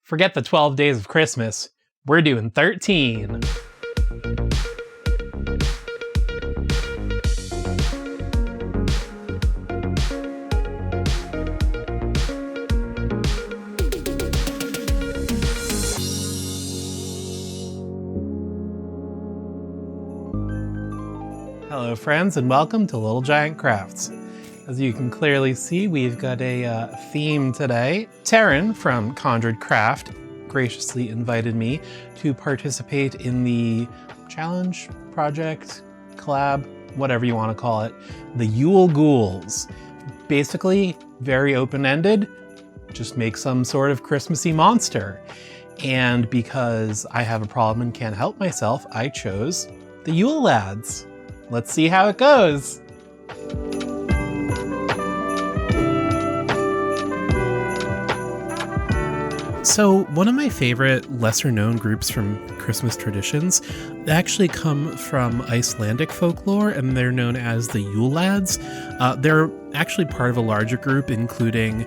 Forget the 12 days of Christmas. We're doing 13. Hello friends, and welcome to Little Giant Crafts. As you can clearly see, we've got a theme today. Taryn from Conjured Craft graciously invited me to participate in the challenge, project, collab, whatever you want to call it, the Yule ghouls. Basically, very open-ended, just make some sort of Christmassy monster. And because I have a problem and can't help myself, I chose the Yule lads. Let's see how it goes. So one of my favorite lesser known groups from Christmas traditions actually come from Icelandic folklore, and they're known as the Yule lads. They're actually part of a larger group, including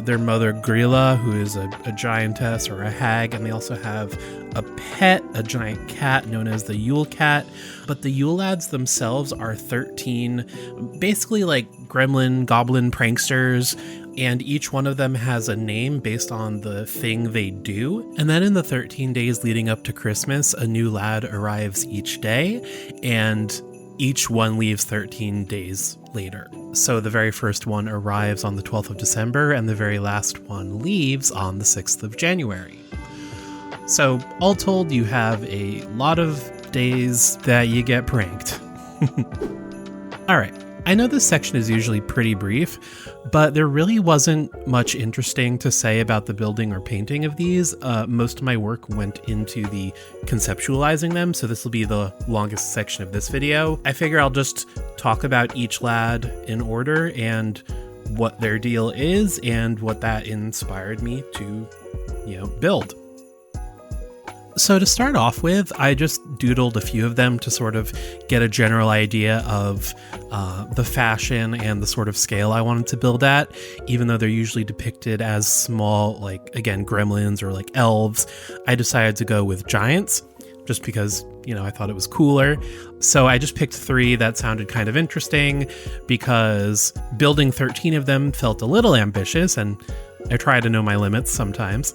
their mother Grilla, who is a giantess or a hag, and they also have a pet, a giant cat known as the Yule cat. But the Yule lads themselves are 13, basically like gremlin, goblin pranksters, and each one of them has a name based on the thing they do. And then in the 13 days leading up to Christmas, a new lad arrives each day, and each one leaves 13 days later. So the very first one arrives on the 12th of December, and the very last one leaves on the 6th of January. So all told, you have a lot of days that you get pranked. All right. I know this section is usually pretty brief, but there really wasn't much interesting to say about the building or painting of these. Most of my work went into the conceptualizing them, so this will be the longest section of this video. I figure I'll just talk about each lad in order and what their deal is and what that inspired me to, build. So to start off with, I just doodled a few of them to sort of get a general idea of the fashion and the sort of scale I wanted to build at, even though they're usually depicted as small, like, again, gremlins or like elves. I decided to go with giants just because, I thought it was cooler. So I just picked 3 that sounded kind of interesting because building 13 of them felt a little ambitious, and I try to know my limits sometimes.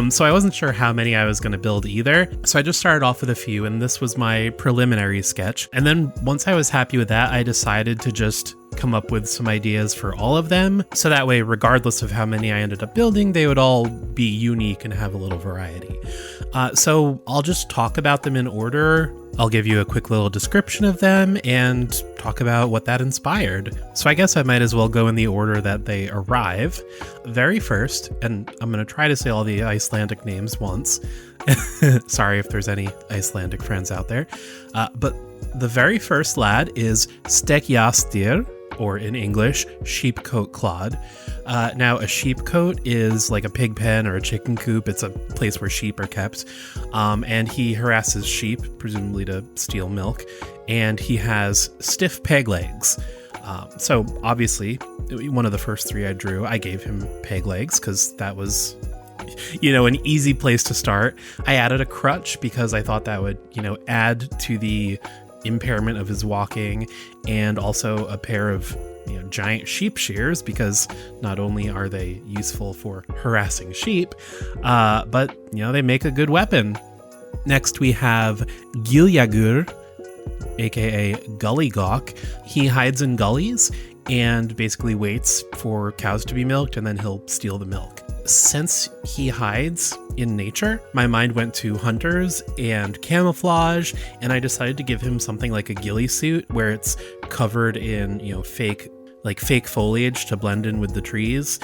So I wasn't sure how many I was going to build either. So I just started off with a few, and this was my preliminary sketch. And then once I was happy with that, I decided to just come up with some ideas for all of them. So that way, regardless of how many I ended up building, they would all be unique and have a little variety. So I'll just talk about them in order. I'll give you a quick little description of them and talk about what that inspired. So I guess I might as well go in the order that they arrive. Very first, and I'm going to try to say all the Icelandic names once. Sorry if there's any Icelandic friends out there. But the very first lad is Stekkjastir, or in English, sheepcoat clod. Now, a sheepcoat is like a pig pen or a chicken coop. It's a place where sheep are kept. And he harasses sheep, presumably to steal milk. And he has stiff peg legs. So obviously, one of the first 3 I drew, I gave him peg legs because that was, an easy place to start. I added a crutch because I thought that would, add to the impairment of his walking, and also a pair of giant sheep shears, because not only are they useful for harassing sheep, but they make a good weapon. Next we have Giljagur, aka Gullygawk. He hides in gullies and basically waits for cows to be milked, and then he'll steal the milk. Since he hides in nature, my mind went to hunters and camouflage, and I decided to give him something like a ghillie suit where it's covered in, fake foliage to blend in with the trees.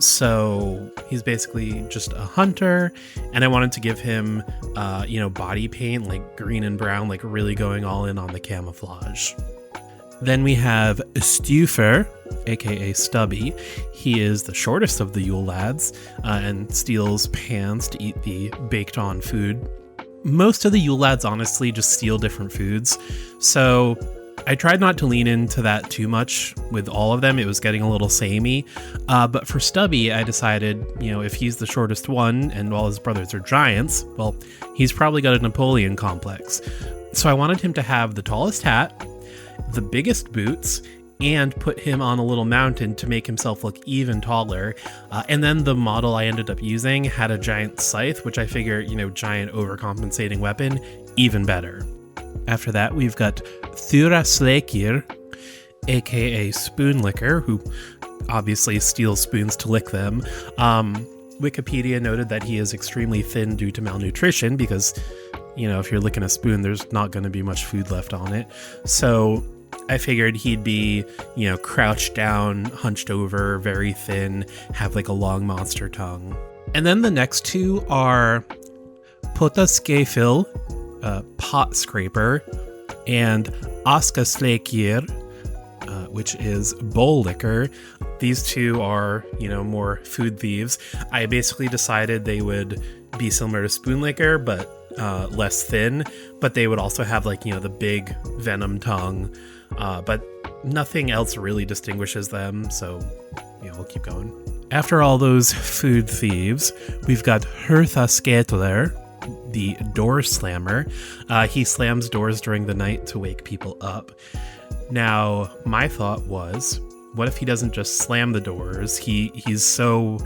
So he's basically just a hunter, and I wanted to give him, body paint, like green and brown, like really going all in on the camouflage. Then we have Stufur, aka Stubby. He is the shortest of the Yule lads and steals pans to eat the baked on food. Most of the Yule lads honestly just steal different foods. So I tried not to lean into that too much with all of them. It was getting a little samey. But for Stubby, I decided, if he's the shortest one and all his brothers are giants, well, he's probably got a Napoleon complex. So I wanted him to have the tallest hat, the biggest boots, and put him on a little mountain to make himself look even taller. And then the model I ended up using had a giant scythe, which I figure, giant overcompensating weapon, even better. After that, we've got Thura Slekir, aka Spoon Licker, who obviously steals spoons to lick them. Wikipedia noted that he is extremely thin due to malnutrition because, if you're licking a spoon, there's not going to be much food left on it. So I figured he'd be, crouched down, hunched over, very thin, have like a long monster tongue. And then the next two are Potaskefil, pot scraper, and Aska Slekir, which is bowl licker. These two are, more food thieves. I basically decided they would be similar to spoon licker, but less thin, but they would also have the big venom tongue, but nothing else really distinguishes them, so we'll keep going. After all those food thieves, we've got Hertha Skatler, the door slammer. He slams doors during the night to wake people up. Now, my thought was, what if he doesn't just slam the doors? He's so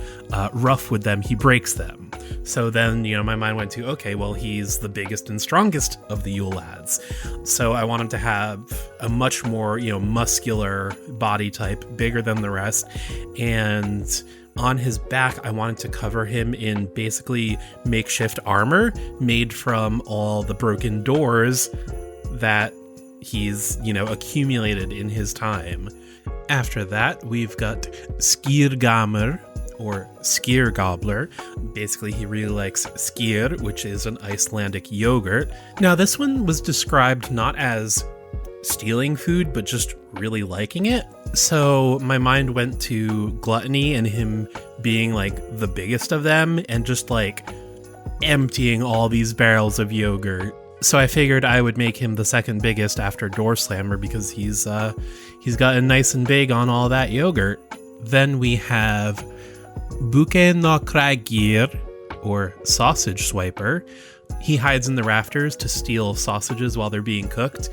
rough with them, he breaks them. So then, my mind went to, okay, well, he's the biggest and strongest of the Yule lads. So I want him to have a much more, muscular body type, bigger than the rest. And on his back, I wanted to cover him in basically makeshift armor made from all the broken doors that he's, accumulated in his time. After that, we've got Skirgamer, or Skyr Gobbler. Basically, he really likes skyr, which is an Icelandic yogurt. Now, this one was described not as stealing food, but just really liking it. So my mind went to gluttony and him being the biggest of them and just emptying all these barrels of yogurt. So I figured I would make him the second biggest after Door Slammer because he's gotten nice and big on all that yogurt. Then we have Buke no Kragir, or Sausage Swiper. He hides in the rafters to steal sausages while they're being cooked.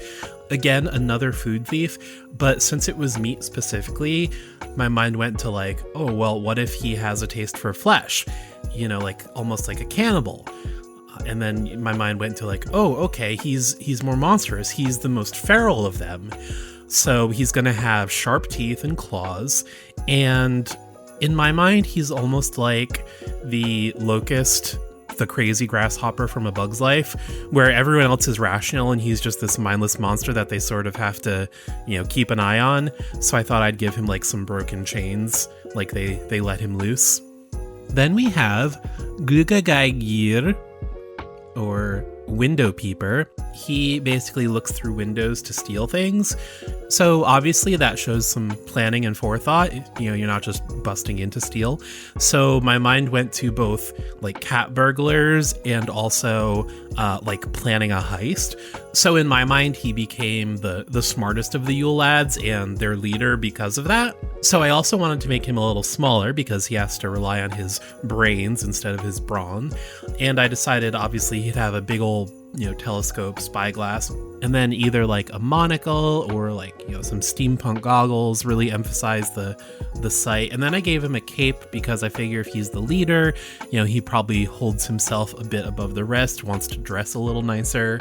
Again, another food thief, but since it was meat specifically, my mind went to oh, well, what if he has a taste for flesh? Almost like a cannibal. And then my mind went to oh, okay, he's more monstrous. He's the most feral of them. So he's going to have sharp teeth and claws. And in my mind, he's almost like the locust, the crazy grasshopper from A Bug's Life, where everyone else is rational and he's just this mindless monster that they sort of have to, keep an eye on. So I thought I'd give him some broken chains, they let him loose. Then we have Glugagaigir, or Window Peeper. He basically looks through windows to steal things. So obviously that shows some planning and forethought. You're not just busting in to steal. So my mind went to both cat burglars and also planning a heist. So in my mind, he became the smartest of the Yule lads and their leader because of that. So I also wanted to make him a little smaller because he has to rely on his brains instead of his brawn. And I decided obviously he'd have a big old telescope, spyglass, and then either a monocle or some steampunk goggles, really emphasize the sight. And then I gave him a cape because I figure if he's the leader, he probably holds himself a bit above the rest, wants to dress a little nicer.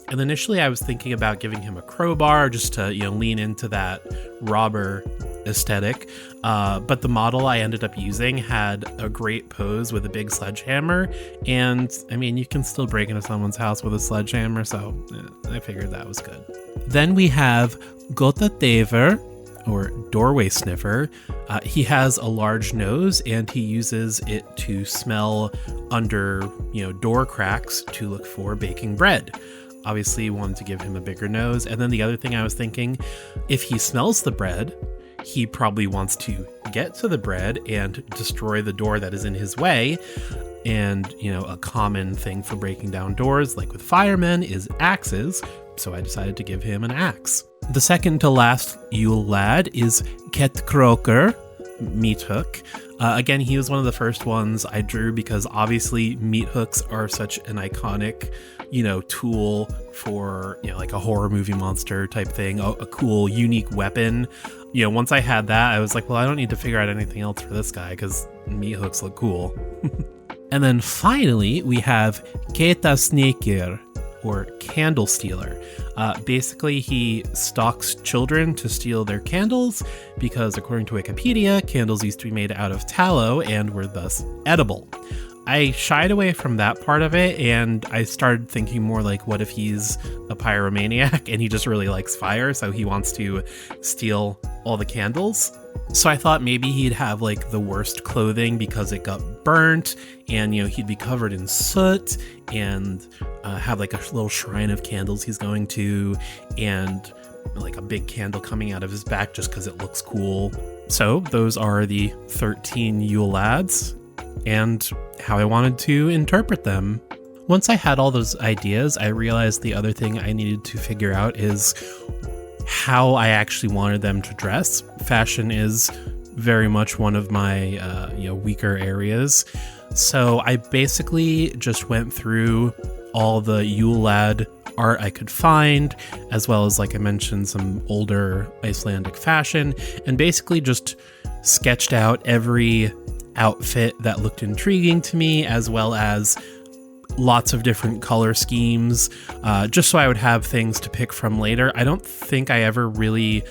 And initially I was thinking about giving him a crowbar just to, lean into that robber aesthetic. But the model I ended up using had a great pose with a big sledgehammer. And I mean, you can still break into someone's house with a sledgehammer. So I figured that was good. Then we have Gota Dever, or Doorway Sniffer. He has a large nose and he uses it to smell under, door cracks to look for baking bread. Obviously wanted to give him a bigger nose. And then the other thing I was thinking, if he smells the bread, he probably wants to get to the bread and destroy the door that is in his way. And, a common thing for breaking down doors, like with firemen, is axes, so I decided to give him an axe. The second to last Yule lad is Ket Croker, Meat Hook. Again, he was one of the first ones I drew because obviously meat hooks are such an iconic, tool for, like a horror movie monster type thing, a cool, unique weapon. Once I had that, I was like, well, I don't need to figure out anything else for this guy because meat hooks look cool. And then finally, we have Keta Sneaker, or Candle Stealer. Basically, he stalks children to steal their candles because, according to Wikipedia, candles used to be made out of tallow and were thus edible. I shied away from that part of it, and I started thinking more like, what if he's a pyromaniac and he just really likes fire, so he wants to steal all the candles? So I thought maybe he'd have like the worst clothing because it got burnt, and he'd be covered in soot, and have like a little shrine of candles he's going to, and like a big candle coming out of his back just because it looks cool. So those are the 13 Yule lads and how I wanted to interpret them. Once I had all those ideas, I realized the other thing I needed to figure out is how I actually wanted them to dress. Fashion is very much one of my weaker areas. So I basically just went through all the Yule lad art I could find, as well as, like I mentioned, some older Icelandic fashion, and basically just sketched out every outfit that looked intriguing to me, as well as lots of different color schemes, just so I would have things to pick from later. I don't think I ever really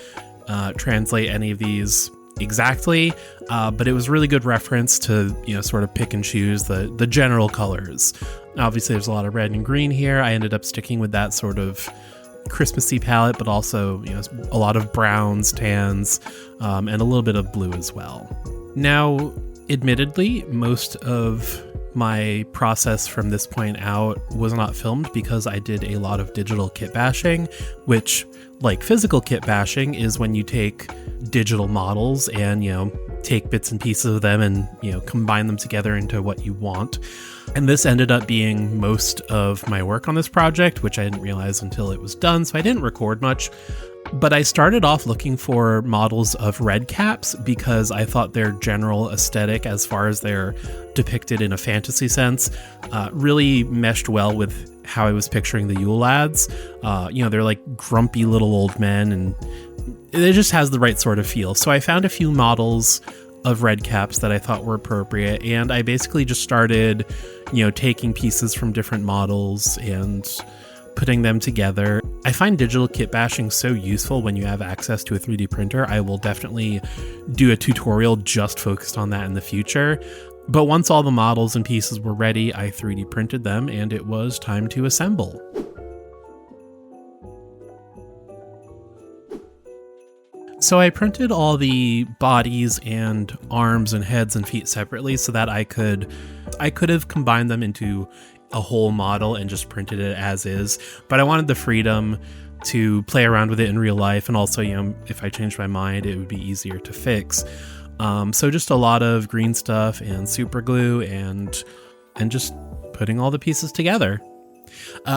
translate any of these exactly, but it was really good reference to, sort of pick and choose the general colors. Obviously, there's a lot of red and green here. I ended up sticking with that sort of Christmassy palette, but also, a lot of browns, tans, and a little bit of blue as well. Now, admittedly, most of my process from this point out was not filmed because I did a lot of digital kit bashing, which, like physical kit bashing, is when you take digital models and, take bits and pieces of them and, combine them together into what you want. And this ended up being most of my work on this project, which I didn't realize until it was done, so I didn't record much. But I started off looking for models of red caps because I thought their general aesthetic, as far as they're depicted in a fantasy sense, really meshed well with how I was picturing the Yule lads. They're like grumpy little old men, and it just has the right sort of feel. So I found a few models of red caps that I thought were appropriate, and I basically just started, taking pieces from different models and putting them together. I find digital kit bashing so useful when you have access to a 3D printer. I will definitely do a tutorial just focused on that in the future. But once all the models and pieces were ready, I 3D printed them, and it was time to assemble. So I printed all the bodies and arms and heads and feet separately so that I could have combined them into a whole model and just printed it as is, but I wanted the freedom to play around with it in real life, and also, if I changed my mind, it would be easier to fix. So just a lot of green stuff and super glue and just putting all the pieces together.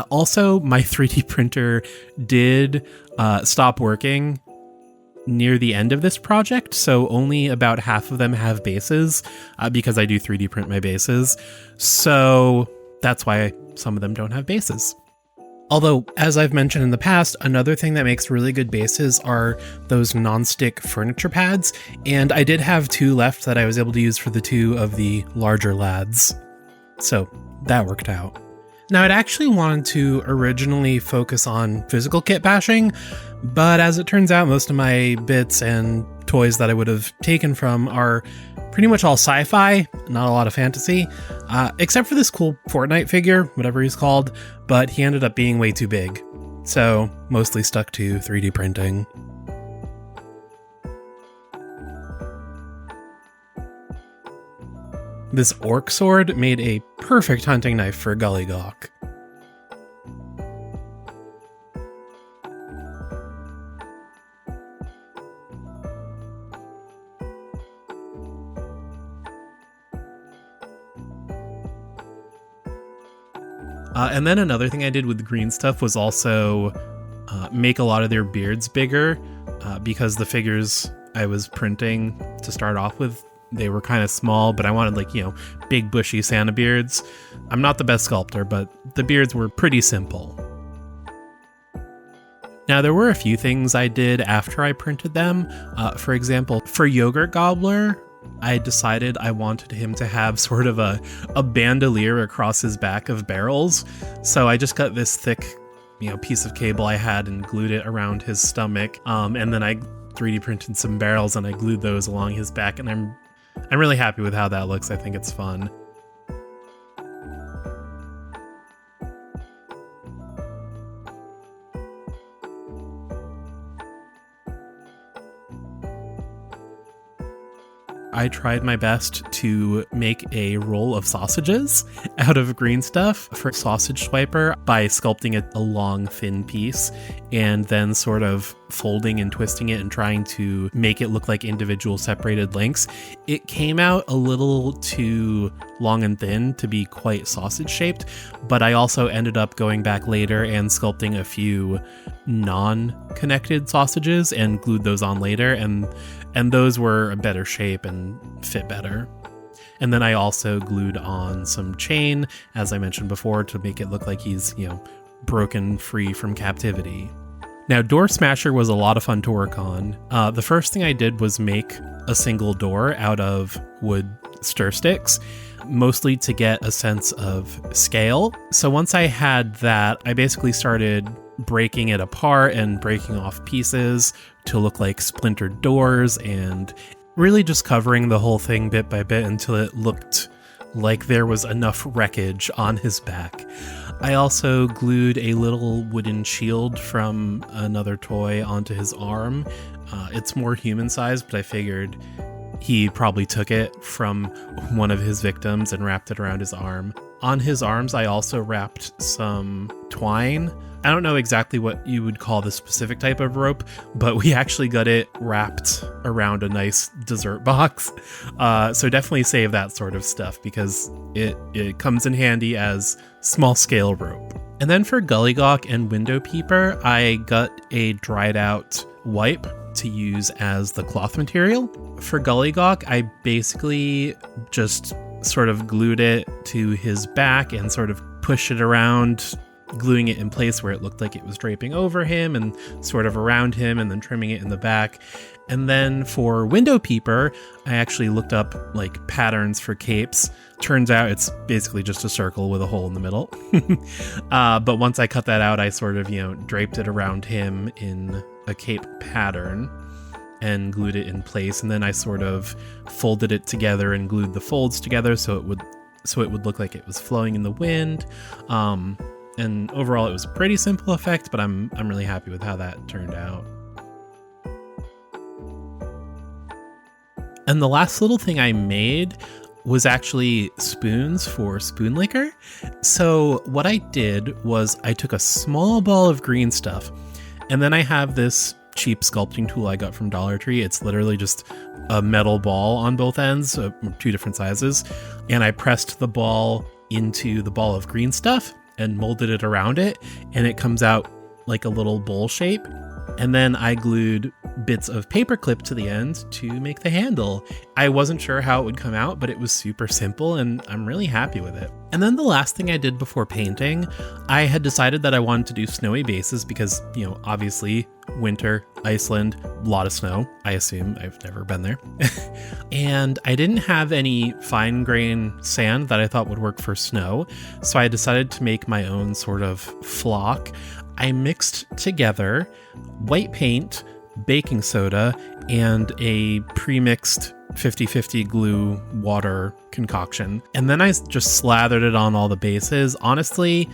Also, my 3D printer did stop working near the end of this project, so only about half of them have bases, because I do 3D print my bases. So that's why some of them don't have bases. Although, as I've mentioned in the past, another thing that makes really good bases are those non-stick furniture pads, and I did have 2 left that I was able to use for the 2 of the larger lads. So that worked out. Now, I'd actually wanted to originally focus on physical kit bashing, but as it turns out, most of my bits and toys that I would have taken from are pretty much all sci-fi, not a lot of fantasy, except for this cool Fortnite figure, whatever he's called, but he ended up being way too big, so mostly stuck to 3D printing. This orc sword made a perfect hunting knife for Gullygawk. And then another thing I did with the green stuff was also make a lot of their beards bigger because the figures I was printing to start off with, they were kind of small, but I wanted like, big bushy Santa beards. I'm not the best sculptor, but the beards were pretty simple. Now, there were a few things I did after I printed them. For example, for Yogurt Gobbler, I decided I wanted him to have sort of a bandolier across his back of barrels. So I just got this thick, piece of cable I had and glued it around his stomach. And then I 3D printed some barrels and I glued those along his back. And I'm really happy with how that looks. I think it's fun. I tried my best to make a roll of sausages out of green stuff for Sausage Swiper by sculpting a long, thin piece and then sort of folding and twisting it and trying to make it look like individual separated links. It came out a little too long and thin to be quite sausage shaped, but I also ended up going back later and sculpting a few non-connected sausages and glued those on later, and those were a better shape and fit better. And then I also glued on some chain, as I mentioned before, to make it look like he's, broken free from captivity. Now, Door Smasher was a lot of fun to work on. The first thing I did was make a single door out of wood stir sticks, mostly to get a sense of scale. So once I had that, I basically started breaking it apart and breaking off pieces to look like splintered doors and really just covering the whole thing bit by bit until it looked like there was enough wreckage on his back. I also glued a little wooden shield from another toy onto his arm. It's more human-sized, but I figured he probably took it from one of his victims and wrapped it around his arm. On his arms, I also wrapped some twine. I don't know exactly what you would call the specific type of rope, but we actually got it wrapped around a nice dessert box. So definitely save that sort of stuff because it comes in handy as small scale rope. And then for Gullygawk and Window Peeper, I got a dried out wipe to use as the cloth material. For Gullygawk, I basically just sort of glued it to his back and sort of pushed it around, gluing it in place where it looked like it was draping over him and sort of around him and then trimming it in the back. And then for Window Peeper, I actually looked up like patterns for capes. Turns out it's basically just a circle with a hole in the middle. But once I cut that out, I sort of, draped it around him in a cape pattern and glued it in place. And then I sort of folded it together and glued the folds together so it would look like it was flowing in the wind. And overall, it was a pretty simple effect, but I'm really happy with how that turned out. And the last little thing I made was actually spoons for spoon liquor. So what I did was I took a small ball of green stuff, and then I have this cheap sculpting tool I got from Dollar Tree. It's literally just a metal ball on both ends, two different sizes, and I pressed the ball into the ball of green stuff and molded it around it, and it comes out like a little bowl shape. And then I glued bits of paper clip to the end to make the handle. I wasn't sure how it would come out, but it was super simple and I'm really happy with it. And then the last thing I did before painting, I had decided that I wanted to do snowy bases because, obviously winter, Iceland, a lot of snow. I assume, I've never been there. And I didn't have any fine grain sand that I thought would work for snow. So I decided to make my own sort of flock. I mixed together white paint, baking soda, and a pre-mixed 50-50 glue water concoction. And then I just slathered it on all the bases. Honestly,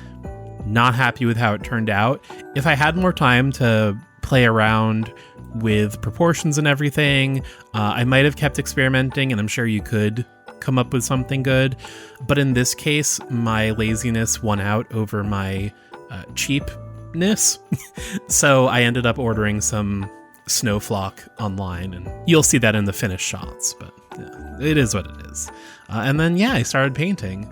not happy with how it turned out. If I had more time to play around with proportions and everything, I might have kept experimenting, and I'm sure you could come up with something good. But in this case, my laziness won out over my cheapness. So I ended up ordering some snow flock online, and you'll see that in the finished shots, but yeah, it is what it is. And then, I started painting.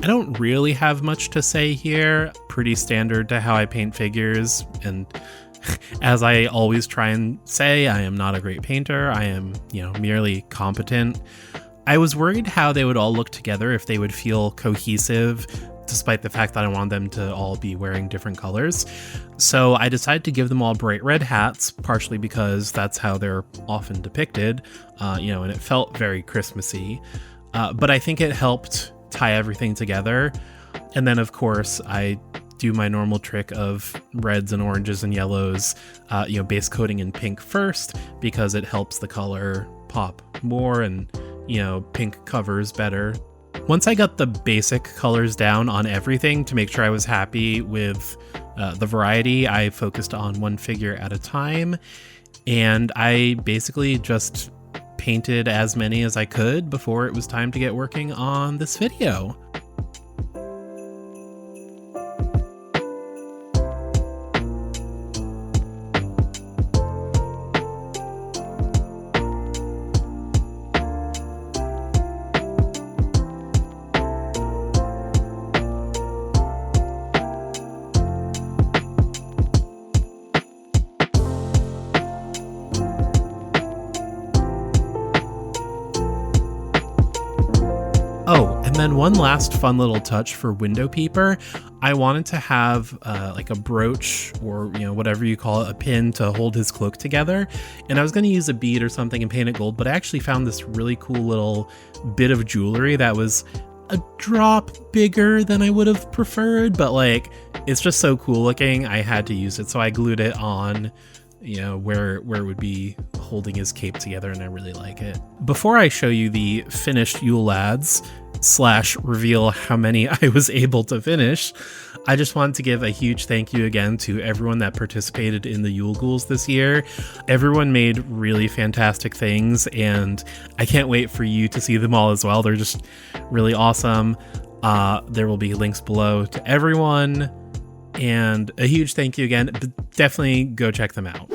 I don't really have much to say here. Pretty standard to how I paint figures, and as I always try and say, I am not a great painter. I am, merely competent. I was worried how they would all look together, if they would feel cohesive, despite the fact that I wanted them to all be wearing different colors. So I decided to give them all bright red hats, partially because that's how they're often depicted, and it felt very Christmassy. But I think it helped tie everything together. And then, of course, I do my normal trick of reds and oranges and yellows, base coating in pink first, because it helps the color pop more, and, pink covers better. Once I got the basic colors down on everything to make sure I was happy with the variety, I focused on one figure at a time, and I basically just painted as many as I could before it was time to get working on this video. Oh, and then one last fun little touch for Window Peeper. I wanted to have like a brooch, or whatever you call it, a pin to hold his cloak together. And I was going to use a bead or something and paint it gold, but I actually found this really cool little bit of jewelry that was a drop bigger than I would have preferred, but it's just so cool looking. I had to use it, so I glued it on where it would be holding his cape together, and I really like it. Before I show you the finished Yule lads / reveal how many I was able to finish, I just wanted to give a huge thank you again to everyone that participated in the Yule Ghouls this year. Everyone made really fantastic things, and I can't wait for you to see them all as well. They're just really awesome. There will be links below to everyone. And a huge thank you again. Definitely go check them out.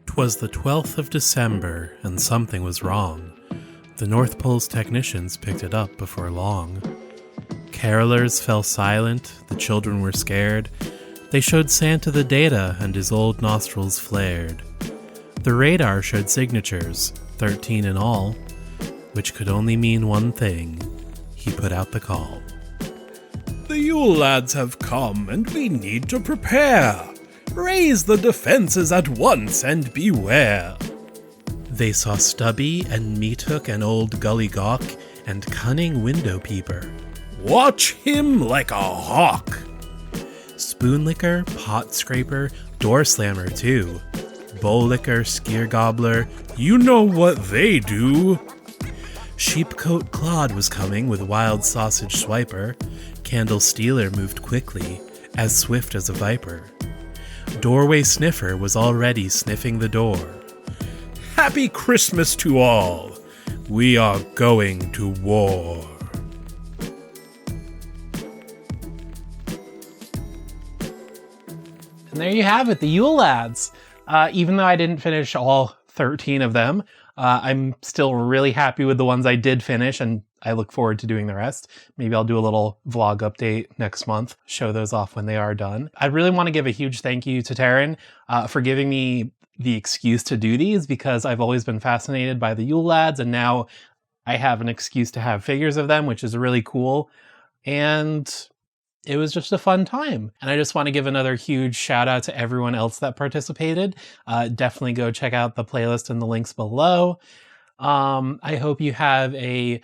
'Twas the 12th of December, and something was wrong. The North Pole's technicians picked it up before long. Carolers fell silent, the children were scared. They showed Santa the data, and his old nostrils flared. The radar showed signatures, 13 in all, which could only mean one thing. He put out the call. The Yule lads have come, and we need to prepare. Raise the defenses at once, and beware. They saw Stubby and Meathook and old Gully Gawk and cunning Window Peeper. Watch him like a hawk. Spoonlicker, Pot Scraper, Door Slammer too. Bowl Licker, Skeer Gobbler, you know what they do. Sheepcoat Claude was coming with Wild Sausage Swiper. Candle Stealer moved quickly, as swift as a viper. Doorway Sniffer was already sniffing the door. Happy Christmas to all. We are going to war. And there you have it, the Yule lads. Even though I didn't finish all 13 of them, I'm still really happy with the ones I did finish, and I look forward to doing the rest. Maybe I'll do a little vlog update next month, show those off when they are done. I really want to give a huge thank you to Taryn for giving me the excuse to do these, because I've always been fascinated by the Yule lads, and now I have an excuse to have figures of them, which is really cool. And it was just a fun time. And I just want to give another huge shout out to everyone else that participated. Definitely go check out the playlist and the links below. I hope you have a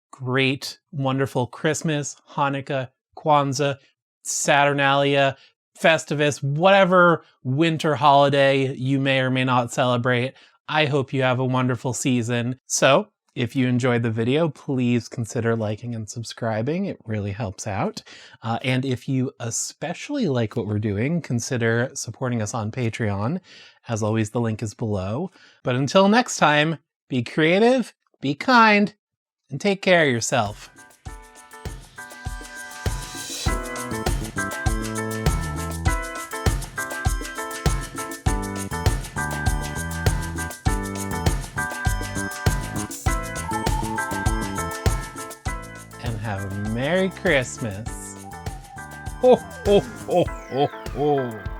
great, wonderful Christmas, Hanukkah, Kwanzaa, Saturnalia, Festivus, whatever winter holiday you may or may not celebrate. I hope you have a wonderful season. So if you enjoyed the video, please consider liking and subscribing. It really helps out. And if you especially like what we're doing, consider supporting us on Patreon. As always, the link is below. But until next time, be creative, be kind, and take care of yourself. Merry Christmas. Ho, ho, ho, ho, ho.